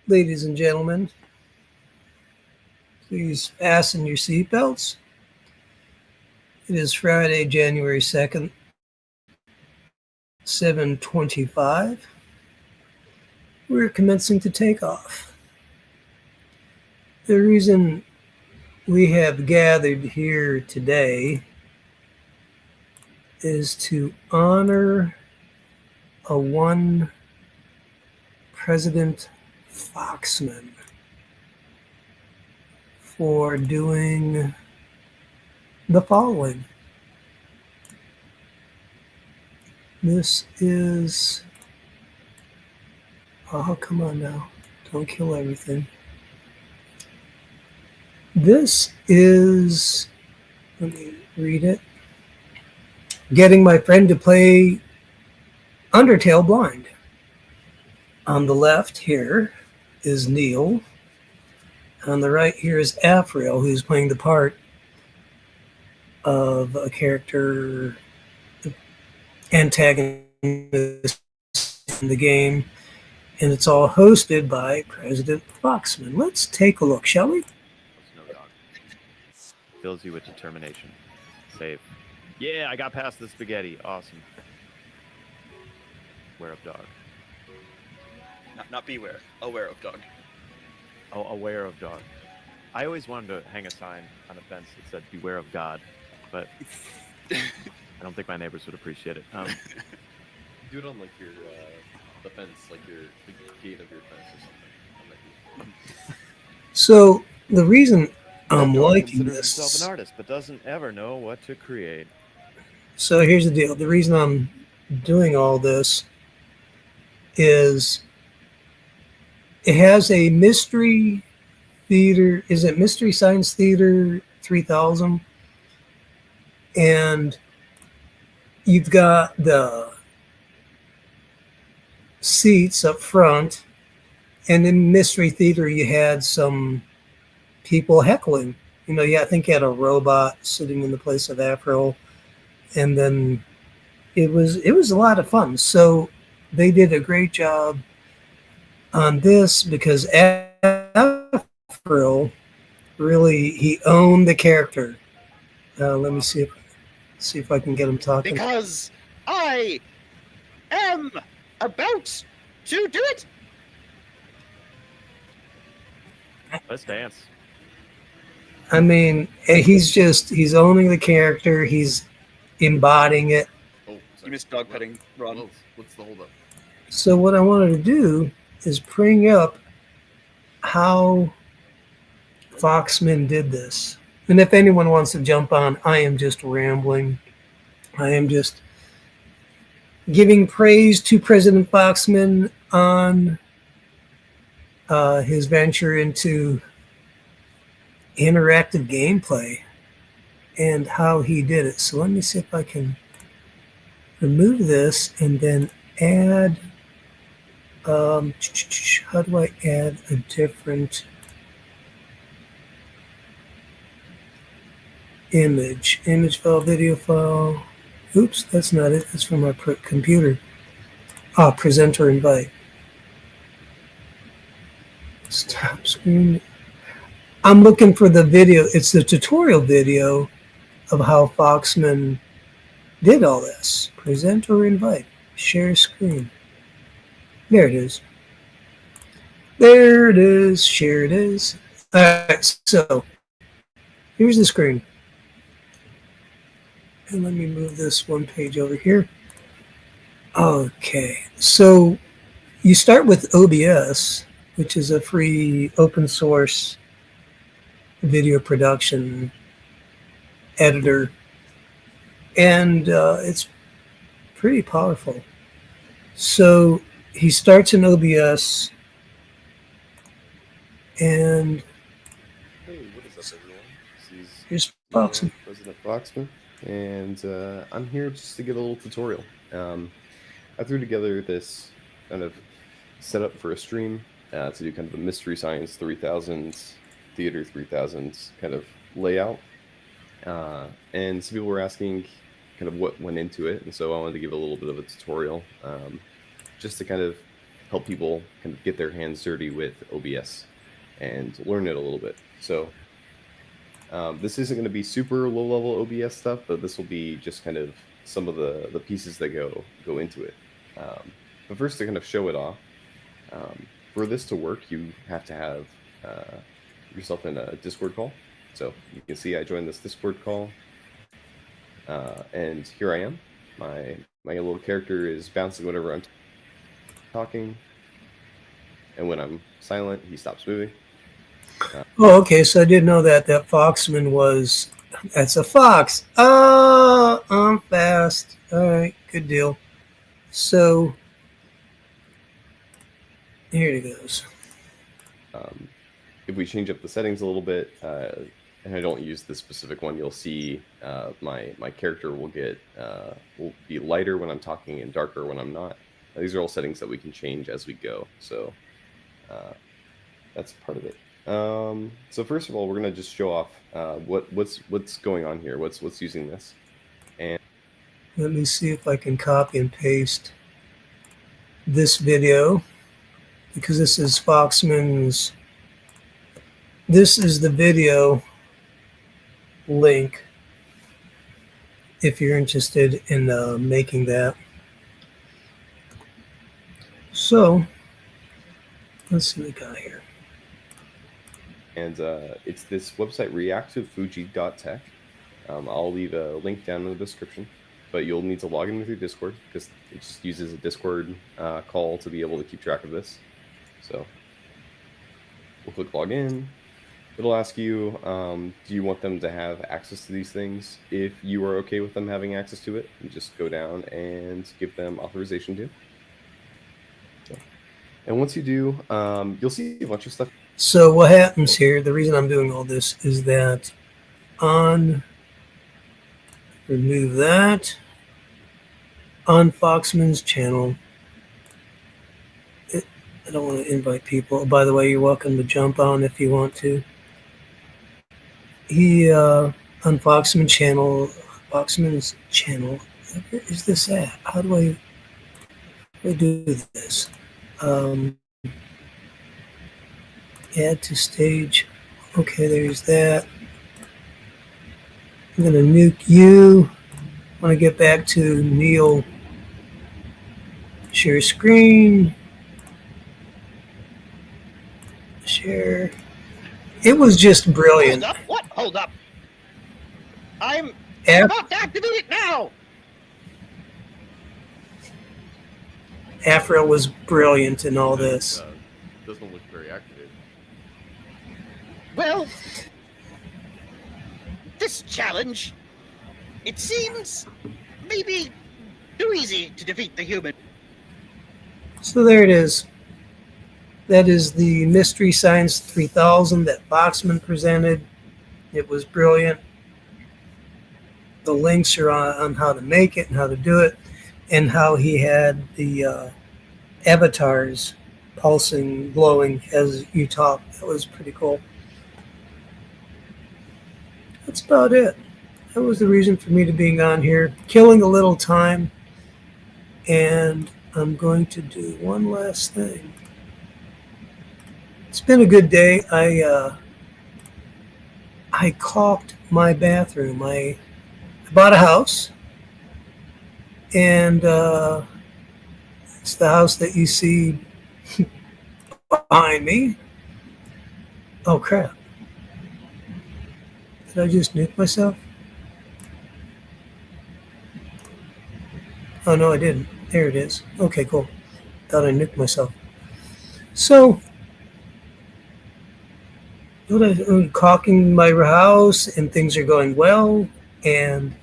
Ladies and gentlemen, please fasten your seatbelts. It is Friday, January 2nd, 7:25. We're commencing to take off. The reason we have gathered here today is to honor a one President Foxman for doing the following. This is, oh, come on now, don't kill everything. This is, let me read it, getting my friend to play Undertale blind. On the left here is Neil. On the right here is Afriel, who's playing the part of a character antagonist in the game. And it's all hosted by President Foxman. Let's take a look, shall we? No dog. Fills you with determination. Save. Yeah, I got past the spaghetti. Awesome. Aware of dog. Not beware. Aware of dog. Oh, aware of dog. I always wanted to hang a sign on a fence that said "Beware of God," but I don't think my neighbors would appreciate it. Do it on like your the fence, like the gate of your fence or something. So the reason I'm That dog liking considers this. himself an artist, but doesn't ever know what to create. So here's the deal. The reason I'm doing all this is it has a mystery theater. Is it Mystery Science Theater 3000? And you've got the seats up front. And in Mystery Theater, you had some people heckling. You know, I think you had a robot sitting in the place of Afro. And then it was a lot of fun. So they did a great job on this because Afro really, he owned the character. Let me see if I can get him talking. Because I am about to do it. Let's dance. I mean, he's owning the character. He's embodying it. Oh, You sorry. missed dog petting. Run. What's the holdup? So what I wanted to do is bring up how Foxman did this. And if anyone wants to jump on, I am just rambling. I am just giving praise to President Foxman on his venture into interactive gameplay and how he did it. So let me see if I can remove this and then add. How do I add a different image file, video file? Oops, that's not it. That's from my computer. Presenter invite. Stop screen. I'm looking for the video. It's the tutorial video of how Foxman did all this. Present or invite. Share screen. There it is. There it is. Share it is. All right, so here's the screen. And let me move this one page over here. Okay, so you start with OBS, which is a free open source video production editor. And it's pretty powerful. So he starts in OBS and Hey, what is up, everyone? This is here's Foxman. President Foxman, and I'm here just to give a little tutorial. I threw together this kind of setup for a stream to do kind of a Mystery Science 3000 Theater 3000 kind of layout. And some people were asking kind of what went into it, and so I wanted to give a little bit of a tutorial just to kind of help people kind of get their hands dirty with OBS and learn it a little bit. So this isn't going to be super low level OBS stuff, but this will be just kind of some of the pieces that go into it. But first, to kind of show it off, for this to work, you have to have yourself in a Discord call. So you can see I joined this Discord call, and here I am. My little character is bouncing whenever I'm talking, and when I'm silent, he stops moving. Oh, okay. So I didn't know that Foxman was. That's a fox. I'm fast. All right, good deal. So here it goes. If we change up the settings a little bit, and I don't use this specific one, you'll see my character will be lighter when I'm talking and darker when I'm not. These are all settings that we can change as we go, so that's part of it. So first of all, we're gonna just show off what's going on here. What's using this, and Let me see if I can copy and paste this video, because this is Foxman's. This is the video link if you're interested in making that. So let's see what we got here. and it's this website reactivefuji.tech. I'll leave a link down in the description, but you'll need to log in with your Discord because it just uses a Discord call to be able to keep track of this. So we'll click login. It'll ask you, do you want them to have access to these things? If you are okay with them having access to it, you just go down and give them authorization to. So, and once you do, you'll see a bunch of stuff. So what happens here, the reason I'm doing all this is that remove that, on Foxman's channel, I don't want to invite people. By the way, you're welcome to jump on if you want to. He, on Foxman's channel, where is this at? How do I do this? Add to stage. Okay, there's that. I'm going to nuke you. I want to get back to Neil. Share screen. Share. It was just brilliant. Hold up! What? Hold up! I'm Af- about to activate it now! Afra was brilliant in all this. Doesn't look very activated. Well, this challenge, it seems maybe too easy to defeat the human. So there it is. That is the Mystery Science 3000 that Foxman presented. It was brilliant. The links are on how to make it and how to do it, and how he had the avatars pulsing, glowing as you talk. That was pretty cool. That's about it. That was the reason for me to being on here, killing a little time. And I'm going to do one last thing. It's been a good day. I caulked my bathroom. I bought a house, and it's the house that you see behind me. Oh crap. Did I just nuke myself? Oh no, I didn't. There it is. Okay, cool. Thought I nuked myself. So I'm caulking my house, and things are going well, and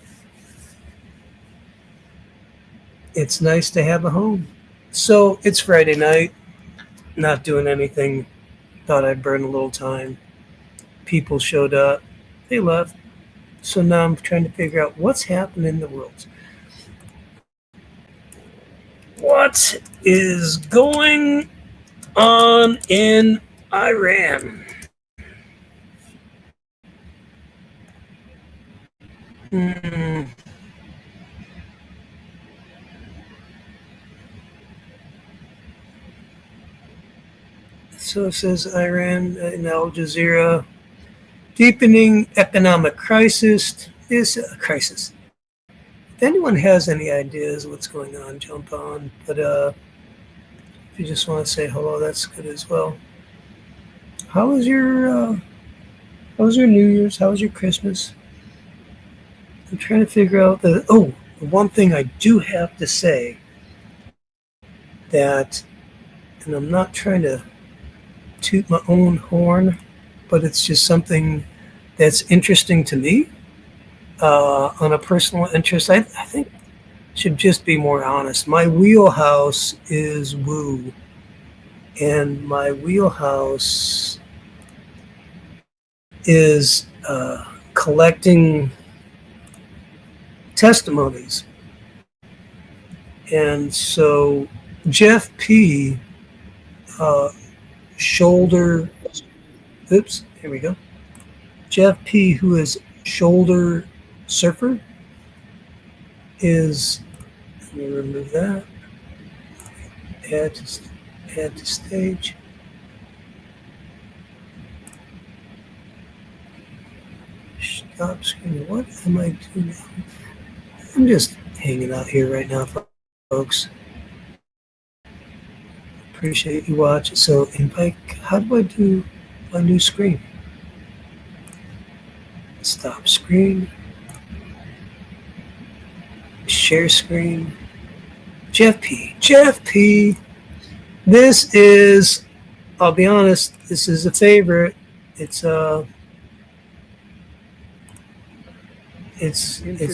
it's nice to have a home. So it's Friday night, not doing anything. Thought I'd burn a little time. People showed up, they left. So now I'm trying to figure out what's happening in the world. What is going on in Iran? So it says Iran and Al Jazeera. Deepening economic crisis is a crisis. If anyone has any ideas what's going on, jump on. But if you just want to say hello, that's good as well. How was your New Year's? How was your Christmas? I'm trying to figure out the one thing I do have to say that, and I'm not trying to toot my own horn, but it's just something that's interesting to me on a personal interest. I think should just be more honest. My wheelhouse is woo, and my wheelhouse is collecting testimonies. And so Jeff P. Shoulder, oops, here we go. Jeff P., who is Shoulder Surfer, is, let me remove that, add to stage. Stop screen. What am I doing now? I'm just hanging out here right now, folks. Appreciate you watching. So invite, how do I do my new screen? Stop screen. Share screen. Jeff P. This is, I'll be honest, this is a favorite. It's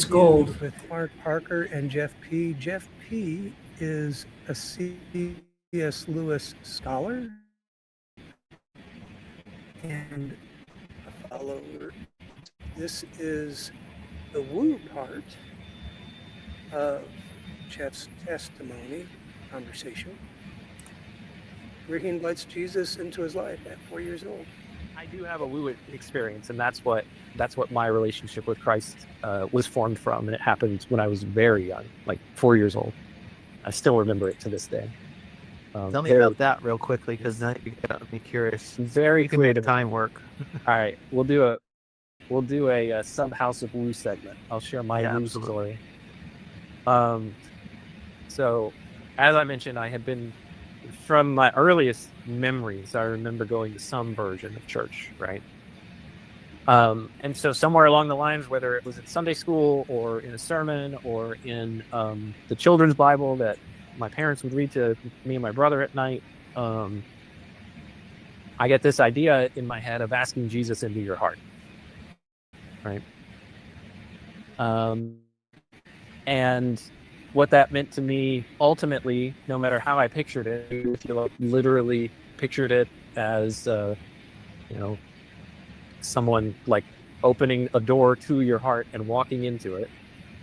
gold. With Mark Parker and Jeff P. Jeff P. is a C.S. Lewis scholar and a follower. This is the woo part of Jeff's testimony conversation, where he invites Jesus into his life at 4 years old. I do have a woo experience, and that's what my relationship with Christ was formed from, and it happened when I was very young, like 4 years old. I still remember it to this day. Tell me about that real quickly, because now you got me curious. Very creative Time work. All right, we'll do a sub House of Woo segment. I'll share my woo story. So, as I mentioned, I had been, from my earliest memories, I remember going to some version of church, right? And so somewhere along the lines, whether it was in Sunday school or in a sermon or in the children's Bible that my parents would read to me and my brother at night, I get this idea in my head of asking Jesus into your heart, right? And what that meant to me ultimately, no matter how I pictured it, if you literally pictured it as, someone like opening a door to your heart and walking into it.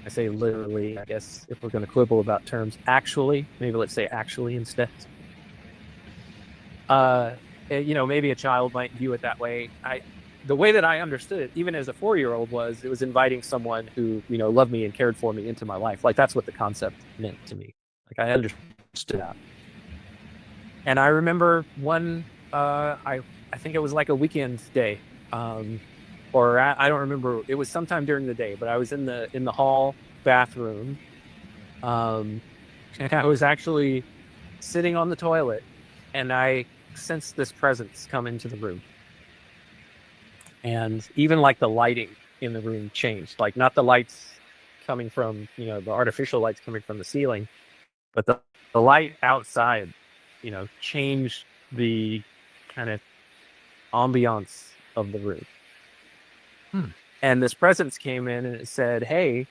I say literally, I guess, if we're going to quibble about terms. Actually, maybe let's say actually instead. Maybe a child might view it that way. The way that I understood it, even as a 4-year-old, was it was inviting someone who, loved me and cared for me into my life. Like, that's what the concept meant to me. Like, I understood that. And I remember one, I think it was like a weekend day, or I don't remember. It was sometime during the day, but I was in the hall bathroom, and I was actually sitting on the toilet, and I sensed this presence come into the room. And even like the lighting in the room changed, like not the lights coming from, the artificial lights coming from the ceiling, but the light outside, changed the kind of ambiance of the room. And this presence came in and it said, hey,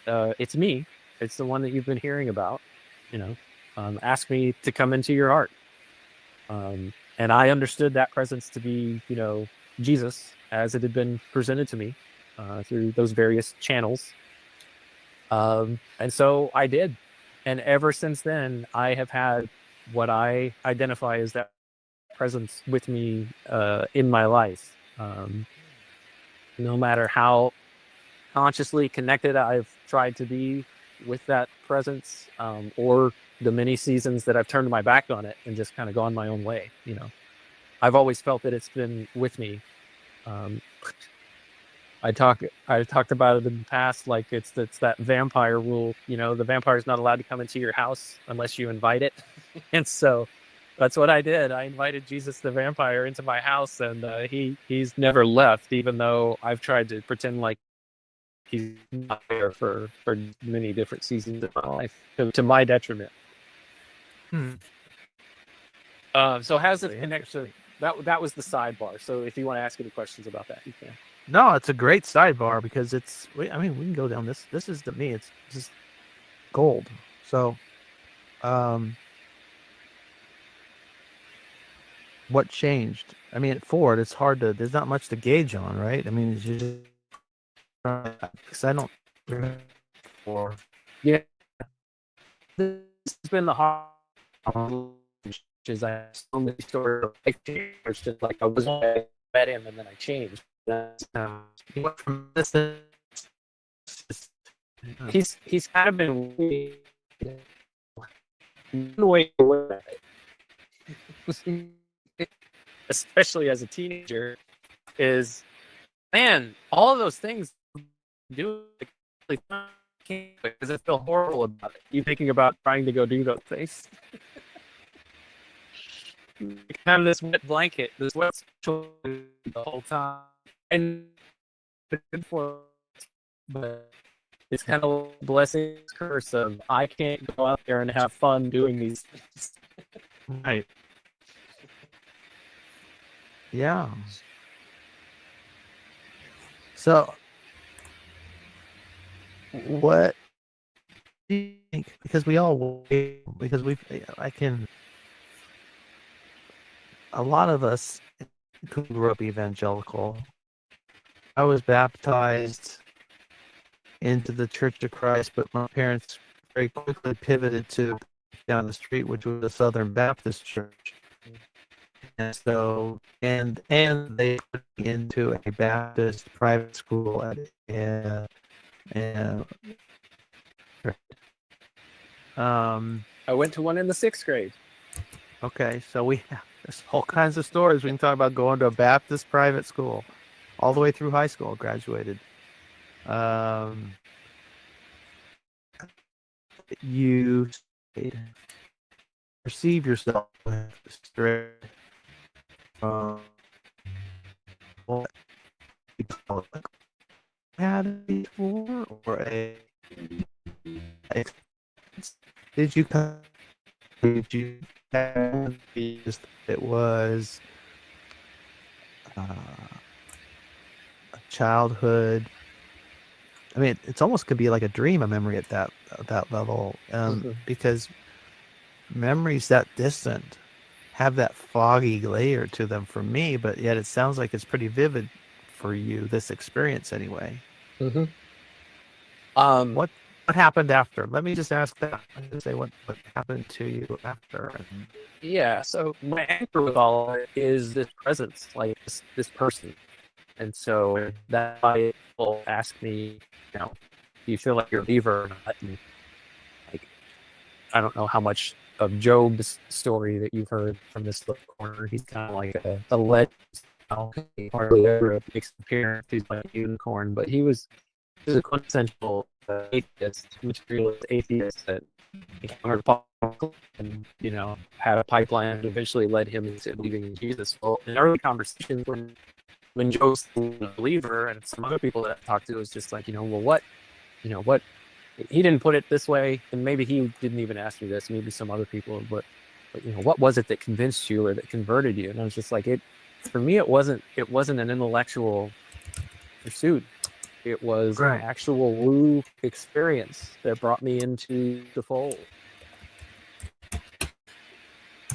it's me. It's the one that you've been hearing about, ask me to come into your heart. And I understood that presence to be, Jesus, as it had been presented to me through those various channels. And so I did. And ever since then, I have had what I identify as that presence with me in my life. No matter how consciously connected I've tried to be with that presence, or the many seasons that I've turned my back on it and just kind of gone my own way, I've always felt that it's been with me. Um, I talked about it in the past, like it's that vampire rule. You know, the vampire is not allowed to come into your house unless you invite it, and so that's what I did. I invited Jesus the vampire into my house, and he's never left, even though I've tried to pretend like he's not there for many different seasons of my life, to my detriment. So how's it connection? That was the sidebar. So if you want to ask any questions about that, you can. No, it's a great sidebar because I mean, we can go down this. This is to me, it's just gold. So, what changed? I mean, at Ford, it's hard to. There's not much to gauge on, right? I mean, it's just because I don't remember. Yeah, this has been the hard. Which is I have so many stories of life change, just like I was met him and then I changed. He went from this. He's kind of been way away, especially as a teenager. Is man, all of those things do because I feel horrible about it. You thinking about trying to go do those things. Kind of this wet blanket, this wet the whole time, and it's good for us, but it's kind of a blessing curse of I can't go out there and have fun doing these things. Right. Yeah. So, what do you think? Because a lot of us who grew up evangelical, I was baptized into the Church of Christ, but my parents very quickly pivoted to down the street, which was a Southern Baptist church. And so, and they put me into a Baptist private school I went to one in the 6th grade. Okay, so there's all kinds of stories. We can talk about going to a Baptist private school all the way through high school, graduated. You perceive yourself straight from what you call it, had before, or did you have it was a childhood. I mean, it's almost could be like a dream, a memory at that level, because memories that distant have that foggy layer to them for me, but yet it sounds like it's pretty vivid for you, this experience anyway. What happened after? Let me just ask that. Say what happened to you after. Yeah, so my anchor with all of it is this presence, like this person. And so that's why people ask me, do you feel like you're a believer or not? And like, I don't know how much of Job's story that you've heard from this little corner. He's kind of like a legend. He hardly ever makes an appearance. He's like a unicorn, but he was a quintessential atheist, materialist atheist that encountered Paul and had a pipeline that eventually led him into believing in Jesus. Well, in early conversations when Joe's a believer, and some other people that I've talked to was just like, well, what he didn't put it this way, and maybe he didn't even ask me this, maybe some other people, but what was it that convinced you or that converted you? And I was just like, for me, it wasn't an intellectual pursuit. It was an actual woo experience that brought me into the fold.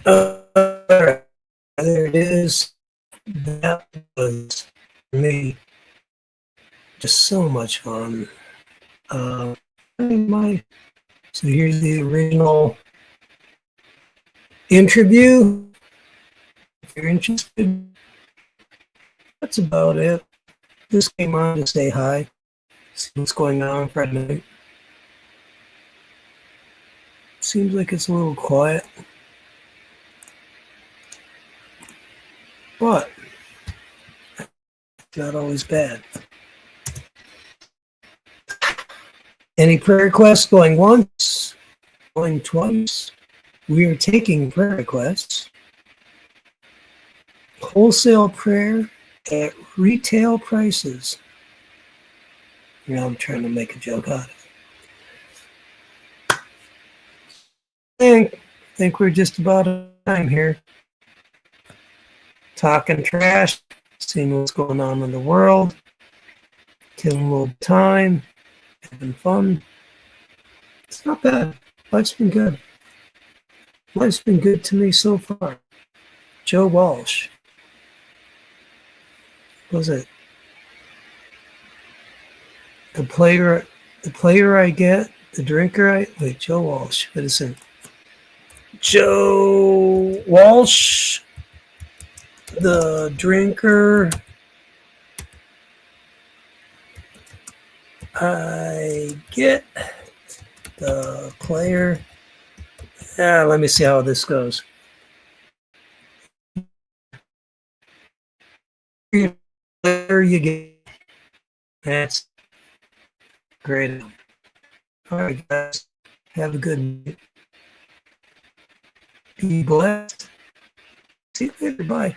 There it is. That was, for me, just so much fun. So here's the original interview. If you're interested, that's about it. Just came on to say hi, see what's going on Friday night. Seems like it's a little quiet. but not always bad. Any prayer requests going once, going twice? We are taking prayer requests. Wholesale prayer at retail prices. Now I'm trying to make a joke out of it. I think we're just about out of time here. Talking trash, seeing what's going on in the world, killing a little time, having fun. It's not bad. Life's been good. Life's been good to me so far. Joe Walsh. What was it? The player I get, the drinker I wait, Joe Walsh. What is it? Joe Walsh, the drinker I get, the player. Let me see how this goes. Player you get. That's great. All right, guys. Have a good night. Be blessed. See you later. Bye.